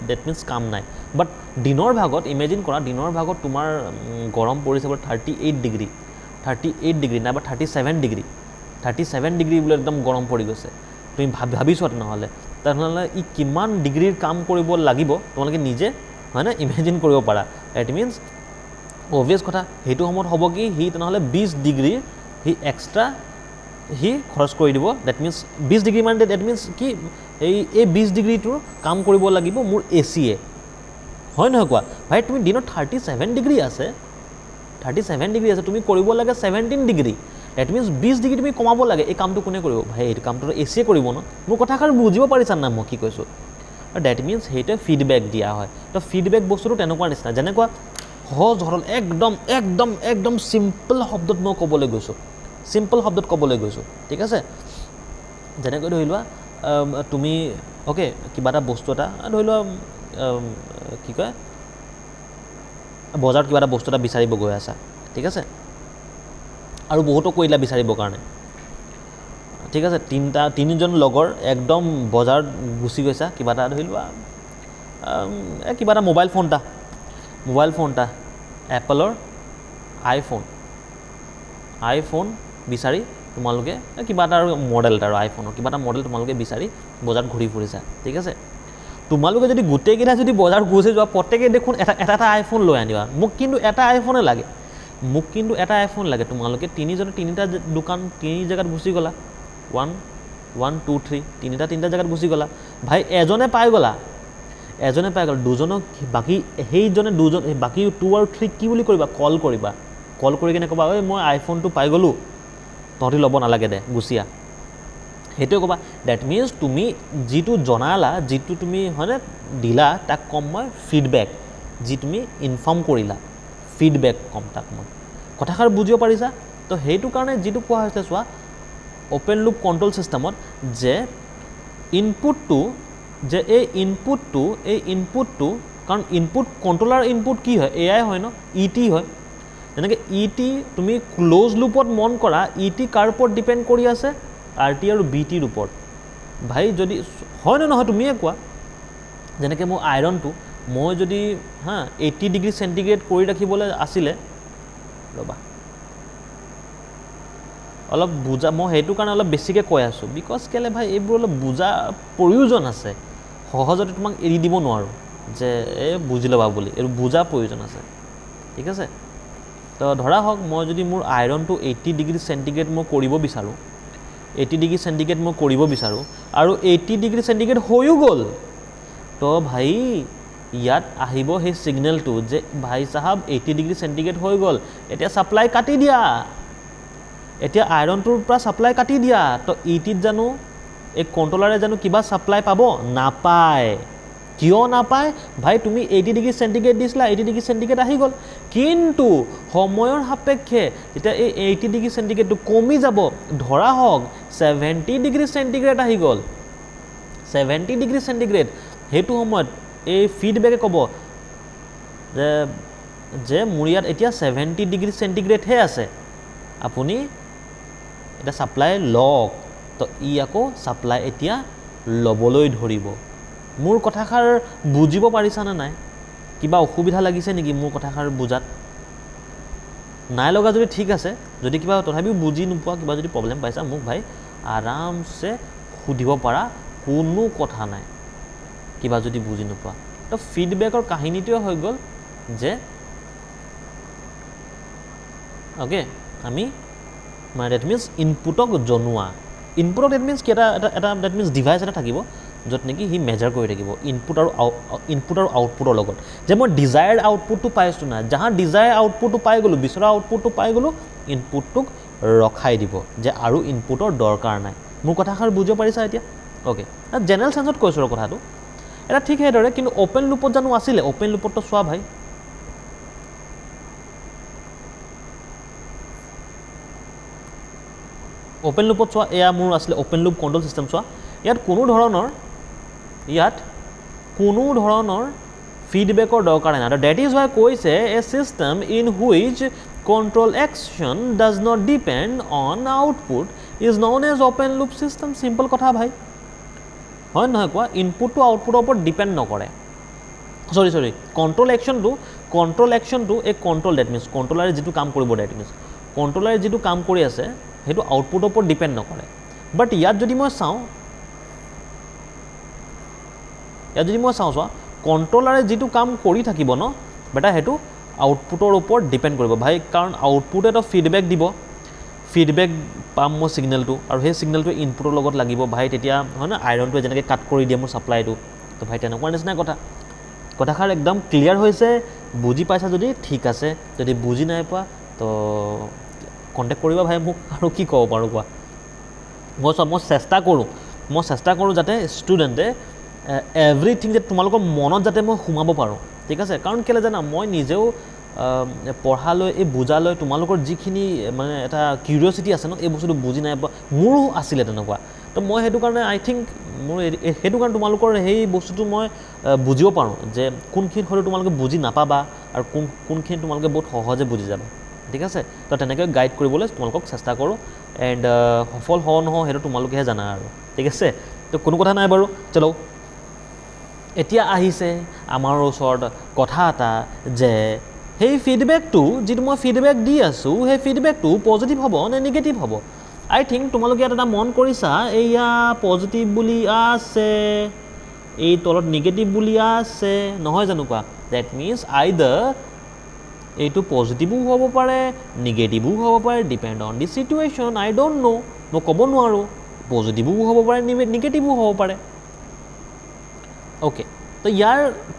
ডেট মিনছ কাম নাই বাট দিনৰ ভাগত ইমেজিন কৰা দিনৰ ভাগত তোমাৰ গৰম পৰিছে বোলে 38 ডিগ্ৰী নাইবা 37 ডিগ্ৰী বোলে একদম গৰম পৰি গৈছে তুমি ভাবিছোৱা তেনেহ'লে তেনেহ'লে ই কিমান ডিগ্ৰীৰ কাম কৰিব লাগিব তোমালোকে নিজে হয়নে ইমেজিন কৰিব পাৰা ডেট মিনছ অবভিয়াছ কথা সেইটো সময়ত হ'ব কি সি তেনেহ'লে 20 ডিগ্ৰীৰ সি এক্সট্ৰা সি খৰচ কৰি দিব ডেট মিনছ 20 ডিগ্ৰী মানে ডেট মিনছ কি এই 20 ডিগ্ৰীটোৰ কাম কৰিব লাগিব মোৰ এচিয়ে হয় নহয় কোৱা ভাই তুমি দিনত 37 ডিগ্ৰী আছে তুমি কৰিব লাগে 17 ডিগ্ৰী ডেট মিনছ 20 ডিগ্ৰী তুমি কমাব লাগে এই কামটো কোনে কৰিব ভাই এই কামটো এচিয়ে কৰিব ন মোৰ কথাষাৰ বুজিব পাৰিছা না মই কি কৈছোঁ ডেট মিনছ সেইটোৱে ফিডবেক দিয়া হয় তো ফিডবেক বস্তুটো তেনেকুৱা নিচিনা যেনেকুৱা সহজ সৰল একদম চিম্পল শব্দত মই ক'বলৈ গৈছোঁ ঠিক আছে যেনেকৈ ধৰি লোৱা তুমি অ'কে কিবা এটা বস্তু এটা ধৰি লোৱা কি কয় বজাৰত কিবা এটা বস্তু এটা বিচাৰিব গৈ আছা ঠিক আছে আৰু বহুতো কৈ দিলা বিচাৰিবৰ কাৰণে ঠিক আছে তিনিজন লগৰ একদম বজাৰত গুচি গৈছা কিবা এটা ধৰি লোৱা কিবা এটা মোবাইল ফোন এটা এপলৰ আইফোন বিচাৰি তোমালোকে কিবা এটা আৰু মডেল এটা আৰু আইফোনৰ কিবা এটা মডেল তোমালোকে বিচাৰি বজাৰত ঘূৰি ফুৰিছা ঠিক আছে তোমালোকে যদি গোটেইকেইটা যদি বজাৰত গুচি যোৱা প্ৰত্যেকে দেখোন এটা আইফোন লৈ আনিবা মোক কিন্তু এটা আইফোনে লাগে তোমালোকে তিনিজনে তিনিটা দোকান তিনি জেগাত গুচি গ'লা 1 2 3 তিনিটা জেগাত গুচি গ'লা ভাই এজনে পাই গ'ল দুজনক বাকী সেইজনে দুজন বাকী 2 আৰু 3 কি বুলি কৰিবা কল কৰি কিনে ক'বা ঐ মই আইফোনটো পাই গ'লোঁ তহঁতি ল'ব নালাগে দে গুচিয়া সেইটোৱে ক'বা ডেট মিনছ তুমি যিটো জনালা যিটো তুমি হয়নে দিলা তাক কম মই ফিডবেক যি তুমি ইনফৰ্ম কৰিলা ফিডবেক কম তাক মই কথাষাৰ বুজিব পাৰিছা তো সেইটো কাৰণে যিটো কোৱা হৈছে চোৱা অ'পেন লুপ কণ্ট্ৰল ছিষ্টেমত যে এই ইনপুটটো কাৰণ ইনপুট কণ্ট্ৰলাৰ ইনপুট কি হয় এয়াই হয় ন ই হয় যেনেকৈ তুমি ক্ল'জ লুপত মন কৰা কাৰ ওপৰত ডিপেণ্ড কৰি আছে RT আৰু BT ওপৰত ভাই যদি হয় নে নহয় তুমিয়ে কোৱা যেনেকৈ মোৰ আইৰণটো মই যদি 80 ডিগ্ৰী চেণ্টিগ্ৰেড কৰি ৰাখিবলৈ আছিলে ৰ'বা অলপ বুজা মই সেইটো কাৰণে অলপ বেছিকৈ কৈ আছোঁ বিকজ কেলৈ ভাই এইবোৰ অলপ বুজা প্ৰয়োজন আছে সহজতে তোমাক এৰি দিব নোৱাৰোঁ যে বুজি ল'বা বুলি এইটো বুজা প্ৰয়োজন আছে ঠিক আছে তো ধৰা হওক মই যদি মোৰ আইৰণটো 80 ডিগ্ৰী চেণ্টিগ্ৰেড মই কৰিব বিচাৰোঁ 80 ডিগ্ৰী চেণ্টিগ্ৰেড মই কৰিব বিচাৰোঁ আৰু 80 ডিগ্ৰী চেণ্টিগ্ৰেড হৈও গ'ল তো ভাই ইয়াত আহিব সেই ছিগনেলটো যে ভাই চাহাব 80 ডিগ্ৰী চেণ্টিগ্ৰেড হৈ গ'ল এতিয়া ছাপ্লাই কাটি দিয়া এতিয়া আইৰণটোৰ পৰা ছাপ্লাই কাটি দিয়া তো ইটিত জানো এই কণ্ট্ৰলাৰে জানো কিবা ছাপ্লাই পাব নাপায় কিয় নাপায় ভাই তুমি 80 ডিগ্ৰী চেণ্টিগ্ৰেড দিছিলা 80 ডিগ্ৰী চেণ্টিগ্ৰেড আহি গ'ল কিন্তু সময়ৰ সাপেক্ষে যেতিয়া এই 80 ডিগ্ৰী চেণ্টিগ্ৰেডটো কমি যাব ধৰা হওক 70 ডিগ্ৰী চেণ্টিগ্ৰেড আহি গ'ল 70 ডিগ্ৰী চেণ্টিগ্ৰেড সেইটো সময়ত এই ফিডবেকে ক'ব যে মোৰ ইয়াত এতিয়া 70 ডিগ্ৰী চেণ্টিগ্ৰেডহে আছে আপুনি এতিয়া ছাপ্লাই লওক তো ই আকৌ ছাপ্লাই এতিয়া ল'বলৈ ধৰিব মোৰ কথাষাৰ বুজিব পাৰিছানে নাই কিবা অসুবিধা লাগিছে নেকি মোৰ কথাষাৰ বুজাত নাই লগা যদি ঠিক আছে যদি কিবা তথাপিও বুজি নোপোৱা কিবা যদি প্ৰব্লেম পাইছা মোক ভাই আৰামছে সুধিব পাৰা কোনো কথা নাই কিবা যদি বুজি নোপোৱা তো ফিডবেকৰ কাহিনীটোৱে হৈ গ'ল যে অ'কে আমি মানে ডেট মিনছ ইনপুটক জনোৱা ইনপুটক ডেট মিনছ কি এটা ডেট মিনছ ডিভাইচ এটা থাকিব য'ত নেকি সি মেজাৰ কৰি থাকিব ইনপুট আৰু আউটপুটৰ লগত যে মই ডিজায়াৰ্ড আউটপুটটো পাইছোঁ না যাহা ডিজায়াৰ আউটপুটটো পাই গ'লোঁ বিচৰা আউটপুটটো পাই গ'লোঁ ইনপুটটোক ৰখাই দিব যে আৰু ইনপুটৰ দৰকাৰ নাই মোৰ কথাষাৰ বুজিব পাৰিছা এতিয়া অ'কে জেনেৰেল চেঞ্চত কৈছোঁ আৰু কথাটো এটা ঠিক সেইদৰে কিন্তু অ'পেন লুপত জানো আছিলে অ'পেন লুপততো চোৱা ভাই অ'পেন লুপত চোৱা এয়া মোৰ আছিলে অ'পেন লুপ কণ্ট্ৰল ছিষ্টেম চোৱা ইয়াত কোনো ধৰণৰ ইয়াত কোনো ধৰণৰ ফিডবেকৰ দৰকাৰ নাই তো ডেট ইজ ৱাই কৈছে a system in which control action does not depend on output is known as open loop system simple কথা ভাই হয় নহয় কোৱা ইনপুটটো আউটপুটৰ ওপৰত ডিপেণ্ড নকৰে সৰি কণ্ট্ৰল একশ্যনটো এই কণ্ট্ৰল ডেট মিনছ কণ্ট্ৰলাৰে যিটো কাম কৰিব ডেট মিনছ কণ্ট্ৰলাৰে যিটো কাম কৰি আছে সেইটো আউটপুটৰ ওপৰত ডিপেণ্ড নকৰে বাট ইয়াত যদি মই চাওঁ চোৱা কণ্ট্ৰলাৰে যিটো কাম কৰি থাকিব ন বেটা সেইটো আউটপুটৰ ওপৰত ডিপেণ্ড কৰিব ভাই কাৰণ আউটপুটে এটা ফিডবেক পাম মই ছিগনেলটো আৰু সেই ছিগনেলটো ইনপুটৰ লগত লাগিব ভাই তেতিয়া হয় না আইৰণটোৱে যেনেকৈ কাট কৰি দিয়ে মোৰ ছাপ্লাইটো তো ভাই তেনেকুৱা নিচিনা কথাষাৰ একদম ক্লিয়াৰ হৈছে বুজি পাইছা যদি ঠিক আছে যদি বুজি নাই পোৱা তো কণ্টেক্ট কৰিবা ভাই মোক আৰু কি ক'ব পাৰোঁ কোৱা মই চেষ্টা কৰোঁ যাতে ষ্টুডেণ্টে এভৰিথিং যে তোমালোকৰ মনত যাতে মই সোমাব পাৰোঁ ঠিক আছে কাৰণ কেলৈ জানা মই নিজেও পঢ়ালৈ এই বুজালৈ তোমালোকৰ যিখিনি মানে এটা কিউৰিয়চিটি আছে ন এই বস্তুটো বুজি নাই পোৱা মোৰো আছিলে তেনেকুৱা তো মই সেইটো কাৰণে আই থিংক মোৰ সেইটো কাৰণে তোমালোকৰ সেই বস্তুটো মই বুজিব পাৰোঁ যে কোনখিনি হয়তো তোমালোকে বুজি নাপাবা আৰু কোনখিনি তোমালোকে বহুত সহজে বুজি যাবা ঠিক আছে তো তেনেকৈ গাইড কৰিবলৈ তোমালোকক চেষ্টা কৰোঁ এণ্ড সফল হওঁ নহওঁ সেইটো তোমালোকেহে জানা আৰু ঠিক আছে তো কোনো কথা নাই বাৰু চলো এতিয়া আহিছে আমাৰ ওচৰত কথা এটা যে সেই ফিডবেকটো যিটো মই ফিডবেক দি আছোঁ সেই ফিডবেকটো পজিটিভ হ'ব নে নিগেটিভ হ'ব আই থিংক তোমালোকে ইয়াত এটা মন কৰিছা এয়া পজিটিভ বুলি আছে এই তলত নিগেটিভ বুলি আছে নহয় জানো কোৱা ডেট মিনছ আইদাৰ এইটো পজিটিভো হ'ব পাৰে নিগেটিভো হ'ব পাৰে depend on the situation I don't ন' মই ক'ব নোৱাৰোঁ পজিটিভো হ'ব পাৰে নিগেটিভো হ'ব পাৰে অ'কে তো ইয়াৰ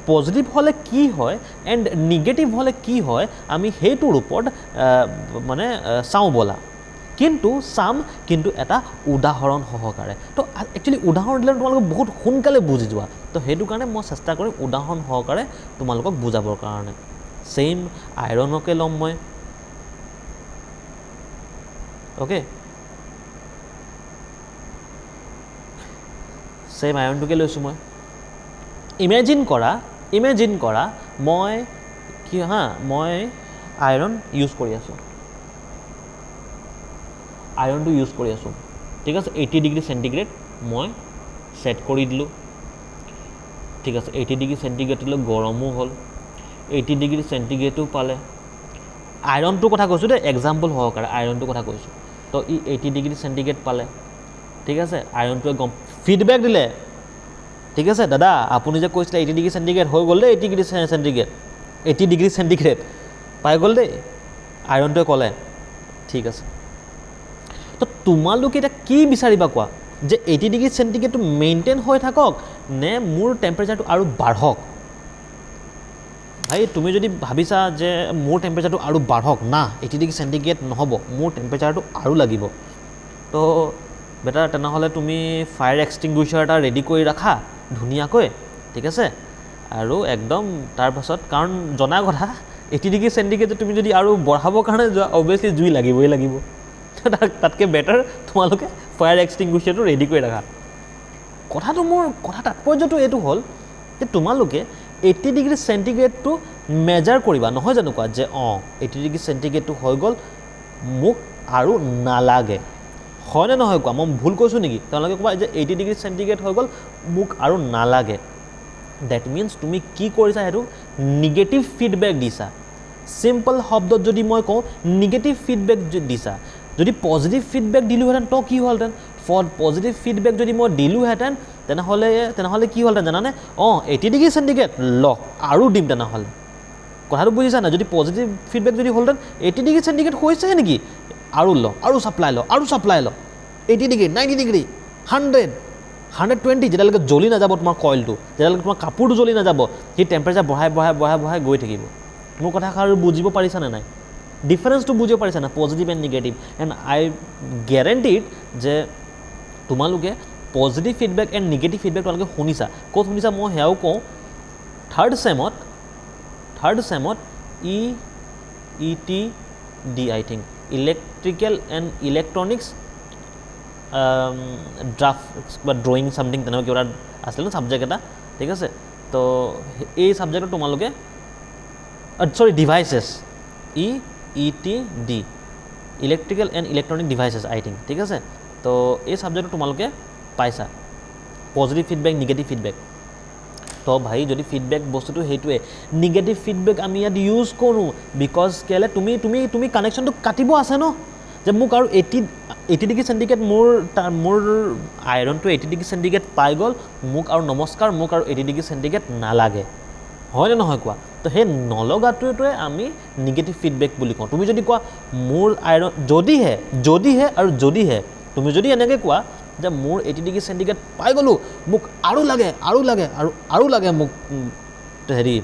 পজিটিভ হ'লে কি হয় এণ্ড নিগেটিভ হ'লে কি হয় আমি সেইটোৰ ওপৰত মানে চাওঁ ব'লা কিন্তু এটা উদাহৰণ সহকাৰে তো একচুৱেলি উদাহৰণ দিলে তোমালোকে বহুত সোনকালে বুজি যোৱা তো সেইটো কাৰণে মই চেষ্টা কৰিম উদাহৰণ সহকাৰে তোমালোকক বুজাবৰ কাৰণে ছেইম আইৰণকে ল'ম মই অ'কে ছেইম আইৰণটোকে লৈছোঁ মই ইমেজিন কৰা মই আইৰণ ইউজ কৰি আছোঁ আইৰণটো ইউজ কৰি আছোঁ ঠিক আছে 80 ডিগ্ৰী চেণ্টিগ্ৰেড মই ছেট কৰি দিলোঁ ঠিক আছে 80 ডিগ্ৰী চেণ্টিগ্ৰেডলৈ গৰমো হ'ল 80 ডিগ্ৰী চেণ্টিগ্ৰেডো পালে আইৰণটোৰ কথা কৈছোঁ দেই এক্সাম্পল সহকাৰে আইৰণটোৰ কথা কৈছোঁ তো ই 80 ডিগ্ৰী চেণ্টিগ্ৰেড পালে ঠিক আছে আইৰণটোৱে ফিডবেক দিলে ঠিক আছে দাদা আপুনি যে কৈছিলে 80 ডিগ্ৰী চেণ্টিগ্ৰেড হৈ গ'ল দেই 80 ডিগ্ৰী চেণ্টিগ্ৰেড পাই গ'ল দেই আইৰণটোৱে ক'লে ঠিক আছে তো তোমালোকে এতিয়া কি বিচাৰিবা কোৱা যে 80 ডিগ্ৰী চেণ্টিগ্ৰেডটো মেইনটেইন হৈ থাকক নে মোৰ টেম্পাৰেচাৰটো আৰু বাঢ়ক ভাই তুমি যদি ভাবিছা যে মোৰ টেম্পাৰেচাৰটো আৰু বাঢ়ক না 80 ডিগ্ৰী চেণ্টিগ্ৰেড নহ'ব মোৰ টেম্পাৰেচাৰটো আৰু লাগিব তো বেটাৰ তেনেহ'লে তুমি ফায়াৰ এক্সটিংগুইচাৰ এটা ৰেডি কৰি ৰাখা ধুনীয়াকৈ ঠিক আছে আৰু একদম তাৰপাছত কাৰণ জনা কথা 80 ডিগ্ৰী চেণ্টিগ্ৰেড তুমি যদি আৰু বঢ়াবৰ কাৰণে যোৱা অবভিয়াছলি জুই লাগিব তাতকৈ বেটাৰ তোমালোকে ফায়াৰ এক্সটিংগুইচাৰটো ৰেডি কৰি ৰাখা কথা তাৎপৰ্যটো এইটো হ'ল যে তোমালোকে 80 ডিগ্ৰী চেণ্টিগ্ৰেডটো মেজাৰ কৰিবা নহয় জানো কোৱা যে 80 ডিগ্ৰী চেণ্টিগ্ৰেডটো হৈ গ'ল মোক আৰু নালাগে হয়নে নহয় কোৱা মই ভুল কৈছোঁ নেকি তেওঁলোকে ক'বা যে 80 ডিগ্ৰী চেণ্টিগ্ৰেড হৈ গ'ল মোক আৰু নালাগে ডেট মিনছ তুমি কি কৰিছা সেইটো নিগেটিভ ফিডবেক দিছা চিম্পল শব্দত যদি মই কওঁ নিগেটিভ ফিডবেক দিছা যদি পজিটিভ ফিডবেক দিলোহেঁতেন তো কি হ'লহেঁতেন পজিটিভ ফিডবেক যদি মই দিলোহেঁতেন তেনেহ'লে কি হ'লহেঁতেন জানানে 80 ডিগ্ৰী চেণ্টিগ্ৰেড আৰু দিম তেনেহ'লে কথাটো বুজিছা নাই যদি পজিটিভ ফিডবেক যদি হ'লহেঁতেন 80 ডিগ্ৰী চেণ্টিগ্ৰেড হৈছেহে নেকি আৰু ছাপ্লাই ল 80 ডিগ্ৰী 90 ডিগ্ৰী 120 যেতিয়ালৈকে জ্বলি নাযাব তোমাৰ কইলটো যেতিয়ালৈকে তোমাৰ কাপোৰটো জ্বলি নাযাব সেই টেম্পাৰেচাৰ বঢ়াই গৈ থাকিব মোৰ কথাষাৰ বুজিব পাৰিছানে নাই ডিফাৰেঞ্চটো বুজিব পাৰিছা না positive and negative and I guaranteed যে তোমালোকে positive feedback and negative feedback তোমালোকে শুনিছা ক'ত শুনিছা মই সেয়াও কওঁ থাৰ্ড ছেমত ETD I think electrical and electronics draft বা ড্ৰয়িং ছামথিং তেনেকুৱা কিবা আছিলে ন ছাবজেক্ট এটা ঠিক আছে তো এই সাবজেক্টত তোমালোকে সৰি devices EETD electrical and electronic devices I think ঠিক আছে তো এই সাবজেক্টত তোমালোকে পাইছা পজিটিভ ফিডবেক নিগেটিভ ফিডবেক তো ভাই যদি ফিডবেক বস্তুটো সেইটোৱে নিগেটিভ ফিডবেক আমি ইয়াত ইউজ কৰোঁ বিকজ কেলে তুমি কানেকশ্যনটো কাটিব আছে ন যে মোক আৰু 80 ডিগ্ৰী চেণ্টিগ্ৰেড মোৰ আইৰণটো 80 ডিগ্ৰী চেণ্টিগ্ৰেড পাই গ'ল মোক আৰু নমস্কাৰ মোক আৰু 80 ডিগ্ৰী চেণ্টিগ্ৰেড নালাগে হয়নে নহয় কোৱা তো সেই নলগাটোৱে আমি নিগেটিভ ফিডবেক বুলি কওঁ তুমি যদি কোৱা মোৰ আইৰণ যদিহে আৰু যদিহে তুমি যদি এনেকৈ কোৱা যে মোৰ 80 ডিগ্ৰী চেণ্টিগ্ৰেড পাই গ'লোঁ মোক আৰু লাগে মোক হেৰি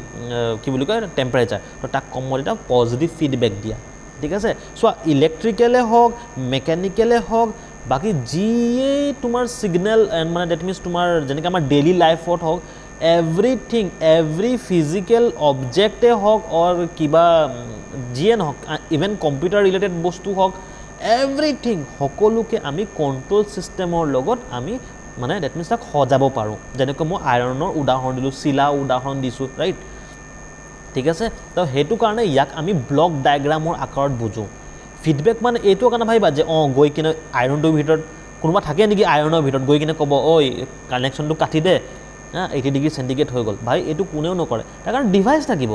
কি বুলি কয় টেম্পাৰেচাৰ তো তাক কমত এটা পজিটিভ ফিডবেক দিয়া ঠিক আছে চোৱা ইলেক্ট্ৰিকেলে হওক মেকানিকেলে হওক বাকী যিয়েই তোমাৰ চিগনেল মানে ডেট মিনছ তোমাৰ যেনেকৈ আমাৰ ডেইলি লাইফত হওক এভৰিথিং এভৰি ফিজিকেল অবজেক্টে হওক অৰ কিবা যিয়ে নহওক ইভেন কম্পিউটাৰ ৰিলেটেড বস্তু হওক এভৰিথিং সকলোকে আমি কণ্ট্ৰল ছিষ্টেমৰ লগত আমি মানে ডেট মিনছ তাক সজাব পাৰোঁ যেনেকৈ মই আইৰণৰ উদাহৰণ দিলোঁ চিলা উদাহৰণ দিছোঁ ৰাইট ঠিক আছে তো সেইটো কাৰণে ইয়াক আমি ব্লক ডায়েগ্ৰামৰ আকাৰত বুজোঁ ফিডবেক মানে এইটো কাৰণে ভাবিবা যে গৈ কিনে আইৰণটোৰ ভিতৰত কোনোবা থাকে নেকি আইৰণৰ ভিতৰত গৈ কিনে ক'ব ঐ কানেকশ্যনটো কাটি দে 80 ডিগ্ৰী চেণ্টিগ্ৰেড হৈ গ'ল ভাই এইটো কোনেও নকৰে তাৰ কাৰণে ডিভাইচ থাকিব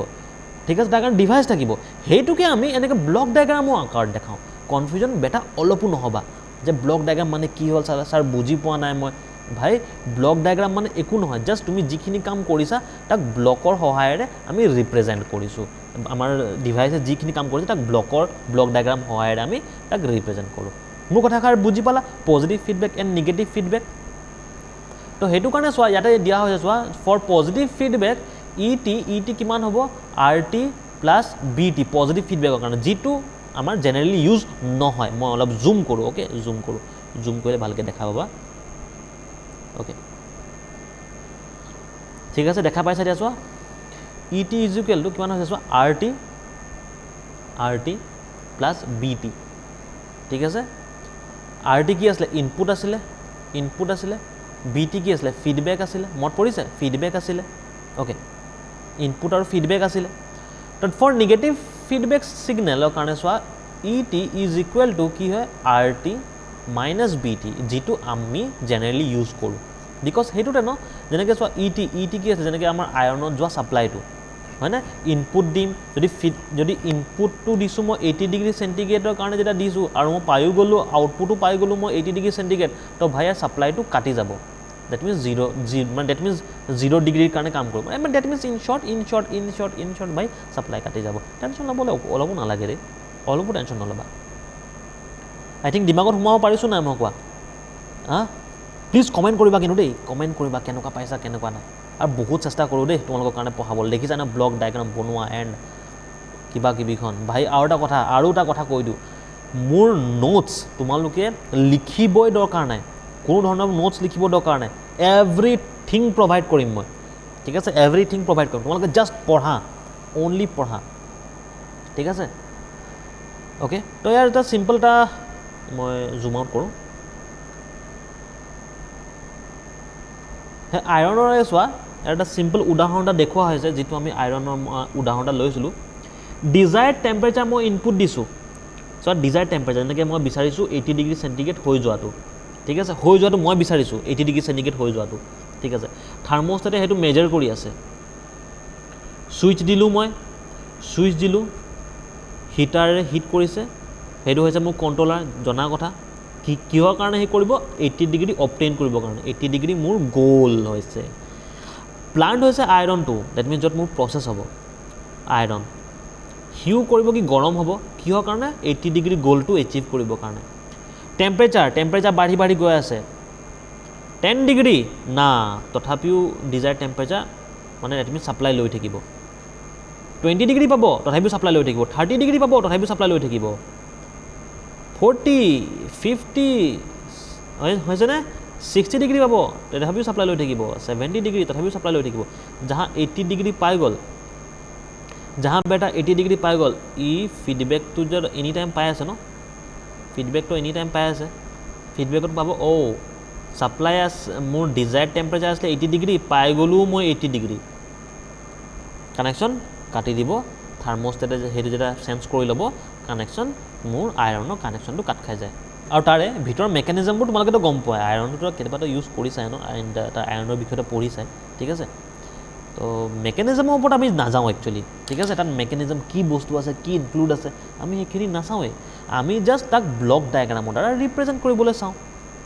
ঠিক আছে তাৰ কাৰণে ডিভাইচ থাকিব সেইটোকে আমি এনেকৈ ব্লক ডায়েগ্ৰামৰ আকাৰত দেখাওঁ কনফিউজন বেটা অলপো নহ'বা যে ব্লক ডায়েগ্ৰাম মানে কি হ'ল ছাৰ বুজি পোৱা নাই মই ভাই ব্লক ডায়েগ্ৰাম মানে একো নহয় জাষ্ট তুমি যিখিনি কাম কৰিছা তাক ব্লকৰ সহায়েৰে আমি ৰিপ্ৰেজেণ্ট কৰিছোঁ আমাৰ ডিভাইচে যিখিনি কাম কৰিছে তাক ব্লক ডায়েগ্ৰাম সহায়েৰে আমি তাক ৰিপ্ৰেজেণ্ট কৰোঁ মোৰ কথাষাৰ বুজি পালা positive feedback and negative feedback তো সেইটো কাৰণে চোৱা ইয়াতে দিয়া হৈছে চোৱা ফৰ পজিটিভ ফিডবেক ইটি কিমান হ'ব RT প্লাছ BT পজিটিভ ফিডবেকৰ কাৰণে যিটো আমাৰ জেনেৰেলি ইউজ নহয় মই অলপ জুম কৰোঁ অ'কে জুম কৰিলে ভালকৈ দেখা পাবা অ'কে ঠিক আছে দেখা পাইছা এতিয়া চোৱা ET ইজুকেলটো কিমান হৈছে চোৱা RT প্লাছ BT ঠিক আছে RT কি আছিলে ইনপুট আছিলে BT কি আছিলে ফিডবেক আছিলে মত পৰিছে ফিডবেক আছিলে অ'কে ইনপুট আৰু ফিডবেক আছিলে তো ফৰ নিগেটিভ ফিডবেক ছিগনেলৰ কাৰণে চোৱা ET ইজ ইকুৱেল টু কি হয় RT মাইনাছ BT যিটো আমি জেনেৰেলি ইউজ কৰোঁ বিকজ সেইটোতে ন যেনেকৈ চোৱা ET কি আছে যেনেকৈ আমাৰ আইৰণত যোৱা ছাপ্লাইটো হয়নে ইনপুট দিম যদি ইনপুটটো দিছোঁ মই 80 ডিগ্ৰী চেণ্টিগ্ৰেডৰ কাৰণে যেতিয়া দিছোঁ আৰু মই পায়ো গ'লোঁ আউটপুটো পাই গ'লোঁ মই 80 ডিগ্ৰী চেণ্টিগ্ৰেড তো ভাই ছাপ্লাইটো কাটি যাব ডেট মিনছ মানে ডেট মিনছ 0 ডিগ্ৰীৰ কাৰণে কাম কৰিব মানে ডেট মিনছ ইন শ্বৰ্ট ভাই ছাপ্লাই কাটি যাব টেনশ্যন ল'বলৈ অলপো নালাগে দেই অলপো টেনশ্যন নল'বা আই থিংক দিমাগত সোমাব পাৰিছোঁ নাই মই কোৱা প্লিজ কমেণ্ট কৰিবা কিন্তু দেই কমেণ্ট কৰিবা কেনেকুৱা পাইছা কেনেকুৱা নাই আৰু বহুত চেষ্টা কৰোঁ দেই তোমালোকৰ কাৰণে পঢ়াবলৈ দেখিছা না ব্লক ডায়েগ্ৰাম বনোৱা এণ্ড কিবা কিবিখন ভাই আৰু এটা কথা কৈ দিওঁ মোৰ নোটছ তোমালোকে লিখিবই দৰকাৰ নাই কোনো ধৰণৰ নোটছ লিখিব দৰকাৰ নাই এভৰিথিং প্ৰভাইড কৰিম মই ঠিক আছে এভৰিথিং প্ৰভাইড কৰিম তোমালোকে জাষ্ট পঢ়া অনলি পঢ়া ঠিক আছে অ'কে তো ইয়াৰ এটা চিম্পল এটা মই জুম আউট কৰোঁ সেই আইৰণৰে চোৱা ইয়াৰ এটা চিম্পল উদাহৰণ এটা দেখুওৱা হৈছে যিটো আমি আইৰণৰ উদাহৰণ এটা লৈছিলোঁ ডিজায়াৰ্ড টেম্পাৰেচাৰ মই ইনপুট দিছোঁ চোৱা ডিজায়াৰ্ড টেম্পাৰেচাৰ যেনেকৈ মই বিচাৰিছোঁ 80 ডিগ্ৰী চেণ্টিগ্ৰেড হৈ যোৱাটো ঠিক আছে হৈ যোৱাটো মই বিচাৰিছোঁ 80 ডিগ্ৰী চেণ্টিগ্ৰেড হৈ যোৱাটো ঠিক আছে থাৰ্মোষ্টেটে সেইটো মেজাৰ কৰি আছে ছুইচ দিলোঁ হিটাৰেৰে হিট কৰিছে সেইটো হৈছে মোৰ কণ্ট্ৰলাৰ জনা কথা কিহৰ কাৰণে সেই কৰিব 80 ডিগ্ৰী অবটেইন কৰিবৰ কাৰণে 80 ডিগ্ৰী মোৰ গ'ল হৈছে প্লান্ট হৈছে আইৰণটো ডেট মিনছ য'ত মোৰ প্ৰচেছ হ'ব আইৰণ হিউ কৰিব কি গৰম হ'ব কিহৰ কাৰণে 80 ডিগ্ৰী গ'লটো এচিভ কৰিবৰ কাৰণে টেম্পাৰেচাৰ বাঢ়ি গৈ আছে 10 ডিগ্ৰী না তথাপিও ডিজায়াৰ্ড টেম্পাৰেচাৰ মানে ডেট মিনছ ছাপ্লাই লৈ থাকিব 20 ডিগ্ৰী পাব তথাপিও ছাপ্লাই লৈ থাকিব 30 ডিগ্ৰী পাব তথাপিও ছাপ্লাই লৈ থাকিব 40 50 হৈছেনে 60 ডিগ্ৰী পাব তথাপিও ছাপ্লাই লৈ থাকিব 70 ডিগ্ৰী তথাপিও ছাপ্লাই লৈ থাকিব যাহা 80 ডিগ্ৰী পাই গ'ল যাহা বেটা 80 ডিগ্ৰী পাই গ'ল ই ফিডবেকটো যে এনি টাইম পাই আছে ন ফিডবেকটো এনি টাইম পাই আছে ফিডবেকত পাব ছাপ্লাই মোৰ ডিজায়াৰ্ড টেম্পাৰেচাৰ আছিলে 80 ডিগ্ৰী পাই গ'লোঁ মই 80 ডিগ্ৰী কানেকশ্যন কাটি দিব থাৰ্মষ্টেটে সেইটো যেতিয়া চেঞ্জ কৰি ল'ব কানেকশ্যন মোৰ আইৰণৰ কানেকশ্যনটো কাট খাই যায় আৰু তাৰে ভিতৰৰ মেকানিজমবোৰ তোমালোকেতো গম পোৱা আইৰণটো কেতিয়াবাতো ইউজ কৰিছাই ন তাৰ আইৰণৰ বিষয়টো পঢ়িছাই ঠিক আছে তো মেকানিজমৰ ওপৰত আমি নাযাওঁ একচুৱেলি ঠিক আছে তাত মেকানিজম কি বস্তু আছে কি ইনক্লুড আছে আমি সেইখিনি নাচাওঁৱেই আমি জাষ্ট তাক ব্লক ডায়েগ্ৰামৰ দ্বাৰা ৰিপ্ৰেজেণ্ট কৰিবলৈ চাওঁ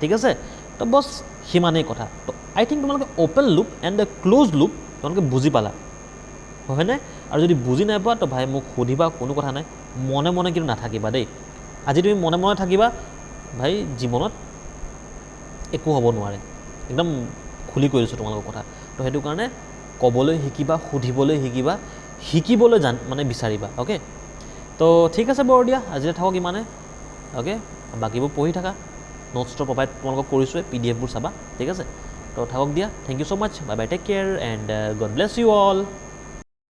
ঠিক আছে তো বছ সিমানেই কথা তো আই থিংক তোমালোকে open loop and the close loop তোমালোকে বুজি পালা হয়নে আৰু যদি বুজি নাই পোৱা তো ভাই মোক সুধিবা কোনো কথা নাই মনে মনে কিন্তু নাথাকিবা দেই আজি তুমি মনে মনে থাকিবা ভাই জীৱনত একো হ'ব নোৱাৰে একদম খুলি কৈ দিছোঁ তোমালোকৰ কথা তো সেইটো কাৰণে ক'বলৈ শিকিবা সুধিবলৈ শিকিবা শিকিবলৈ মানে বিচাৰিবা অ'কে তো ঠিক আছে বাৰু দিয়া আজিলৈ থাকক ইমানে অ'কে বাকীবোৰ পঢ়ি থাকা নোটছটো প্ৰভাইড তোমালোকক কৰিছোঁৱে PDF বোৰ চাবা ঠিক আছে তো থাকক দিয়া thank you so' much bye bye take care and God bless you all